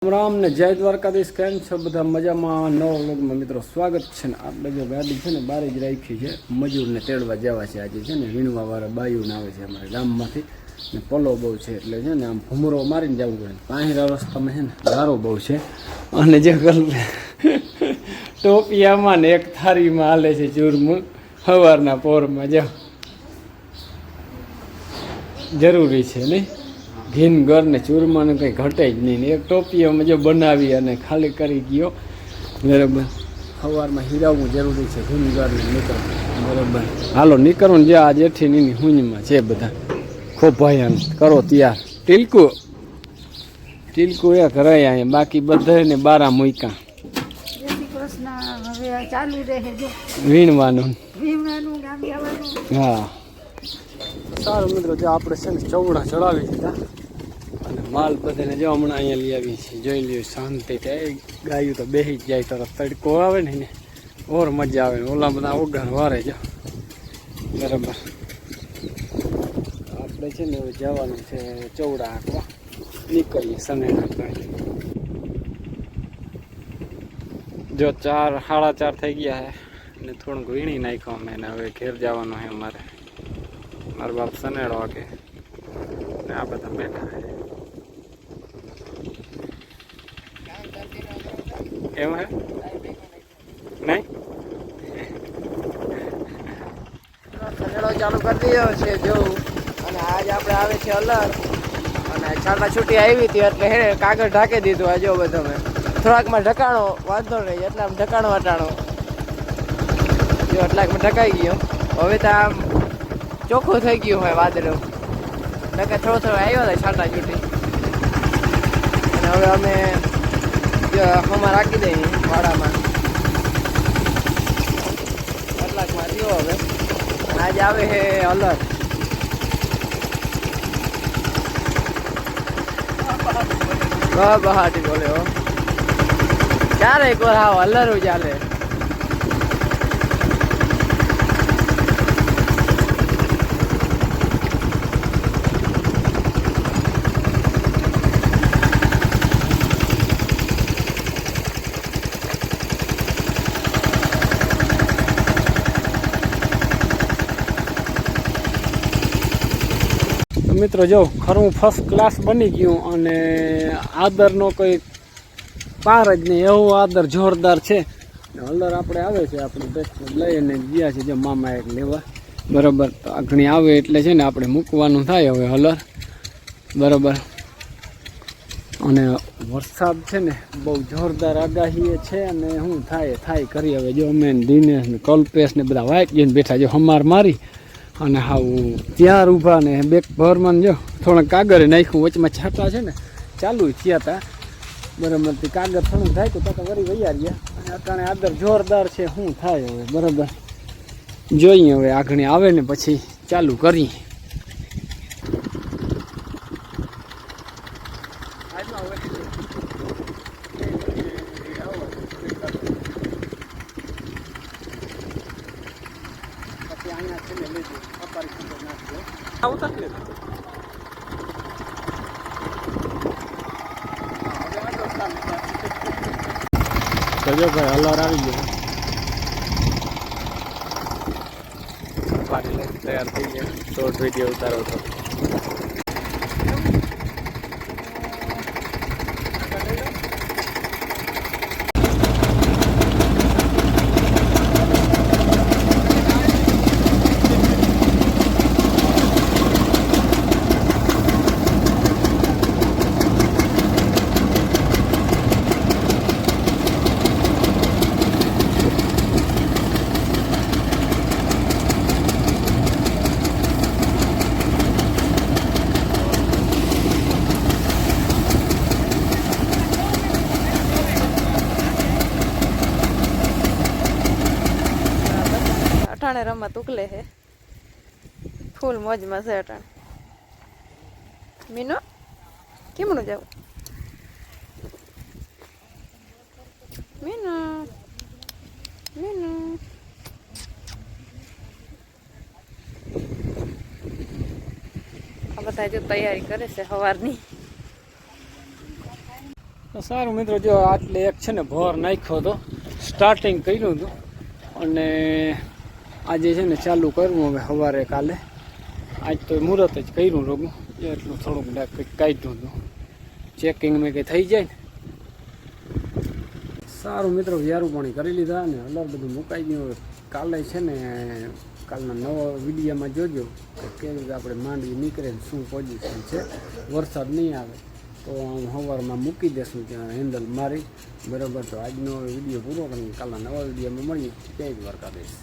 રામ ને જય દ્વારકાધીશ. કેમ છો બધા? મજામાં? નવા વ્લોગમાં મિત્રો સ્વાગત છે ને આપણે જો ગાડી છે ને બારે જ રાખી છે. મજૂરને તેડવા જવા છે આજે છે ને વીણવા વાળા બાયુને આવે છે અમારા ગામમાંથી ને પલો બહુ છે એટલે છે ને આમ ભૂમરો મારીને જવું પડે. પાણીરા રસ્તામાં છે ને ગારો બહુ છે અને જે ટોપિયામાં ને એક થારીમાં હાલે છે ચૂરમું સવારના પોરમાં જો જરૂરી છે નહીં. ઘીન ઘર ને ચૂરમાને કંઈ ઘટે જ નહીં. એક ટોપીઓમાં જો બનાવી અને ખાલી કરી ગયો બરાબર. સવારમાં હીરાવવું જરૂરી છે ઘીન ઘરને નીકળવું બરાબર. હાલો નીકળવું જે આ જેઠી નીની હુંજમાં છે બધા ખોભાયાન કરો તૈયાર. ટીલકું એક રહે અહીંયા બાકી બધાને બારા મૂક્યા વીણવાનું. હા સારું મિત્રો, જો આપણે છે ને ચૌડા ચડાવી દીધા અને માલ બધાને જો હમણાં અહીંયા લઈ આવી છીએ. જોઈ લ્યો શાંતિ થાય. ગાયું તો બેસી જ જાય તરત તડકો આવે ને ઓર મજા આવે. ઓલા બધા ઓગાણ વારે જો બરાબર. આપણે છે ને હવે જવાનું છે ચૌડા હાંકવા. નીકળીએ સનેડા. જો 4:30 થઈ ગયા છે અને થોડુંક વીણી નાખ્યો અમે ને હવે ઘેર જવાનું છે અમારે. મારા બાપ સનેડો વાગે ને આ બધા બેઠા એમ હે નહીં. સનેડો ચાલુ કરી દીધો છે જો. અને આજ આપણે આવે છે અલર અને છાટા છૂટી આવી હતી એટલે હે કાગળ ઢાંકી દીધું. આ જો બધો મેં થોડાકમાં ઢકાણો વાંધો નહીં એટલે આમ ઢકાણો વટાણો જો એટલાકમાં ઢકાઈ ગયો. હવે તો આમ ચોખ્ખું થઈ ગયું હોય વાદળો. નકે થોડો આવ્યો હતા છાંટા છૂટી અને હવે અમે હમણાં રાખી દઈએ વાડામાં. કેટલાકમાં થયો હવે. આજે આવે છે અલર. બહાટી બોલે હો ક્યારે એક વાર આવો અલરું ચાલે. મિત્રો જો ખરું ફર્સ્ટ ક્લાસ બની ગયું અને આદરનો કોઈ પાર જ નહીં. એવું આદર જોરદાર છે. હલર આપણે આવે છે આપણે લઈને ગયા છે જો મામા એક લેવા બરાબર. તો આગળ આવે એટલે છે ને આપણે મૂકવાનું થાય હવે હલર બરાબર. અને વરસાદ છે ને બહુ જોરદાર આગાહી છે અને શું થાય કરી. હવે જો અમે દિનેશ ને કલ્પેશ ને બધા વાઈટ જઈને બેઠા જો હમાર મારી અને હા ત્યાં ઊભા ને બેક ભરમાં જો થોડાક કાગળે નાખ્યું. વચમાં છાંટા છે ને ચાલુ થયા હતા બરાબર. તે કાગળ થોડુંક થાય તો વળી વૈયા રહ્યા અને અટાણે આદર જોરદાર છે. શું થાય હવે બરાબર જોઈએ. હવે આગળ આવે ને પછી ચાલુ કરી. તો જો ભાઈ હલર આવી ગયો. પાણી લઈને તૈયાર થઈ ગયા. શોર્ટ વિડીયો ઉતારો તો અટાણે રમત ઉકલે છે. ફૂલ મોજમાં છે અટાણે. મીનો કેમનું જાવ મીનો મીનો આ બધા જો તૈયારી કરે છે સવારની. તો સારું મિત્રો, જો આટલે એક છે ને ભોર નાખ્યો હતો, સ્ટાર્ટિંગ કર્યું હતું અને આજે છે ને ચાલુ કરવું હવે સવારે કાલે. આજ તો મુહૂર્ત જ કર્યું રોગું, એટલું થોડુંક કંઈક કાઢ્યું હતું, ચેકિંગ મેં કંઈ થઈ જાય ને. સારું મિત્રો, વ્યારું પાણી કરી લીધા ને હલર બધું મુકાઈ ગયું. હવે કાલે છે ને કાલના નવા વિડીયોમાં જોજો કે કેવી રીતે આપણે માંડવી નીકળે ને શું પોઝિશન છે. વરસાદ નહીં આવે તો સવારમાં મૂકી દેશું ત્યાં હેન્ડલ મારી. બરાબર, તો આજનો વિડીયો પૂરો કરીને કાલના નવા વિડીયોમાં મળીએ. જય દ્વારકાધીશ.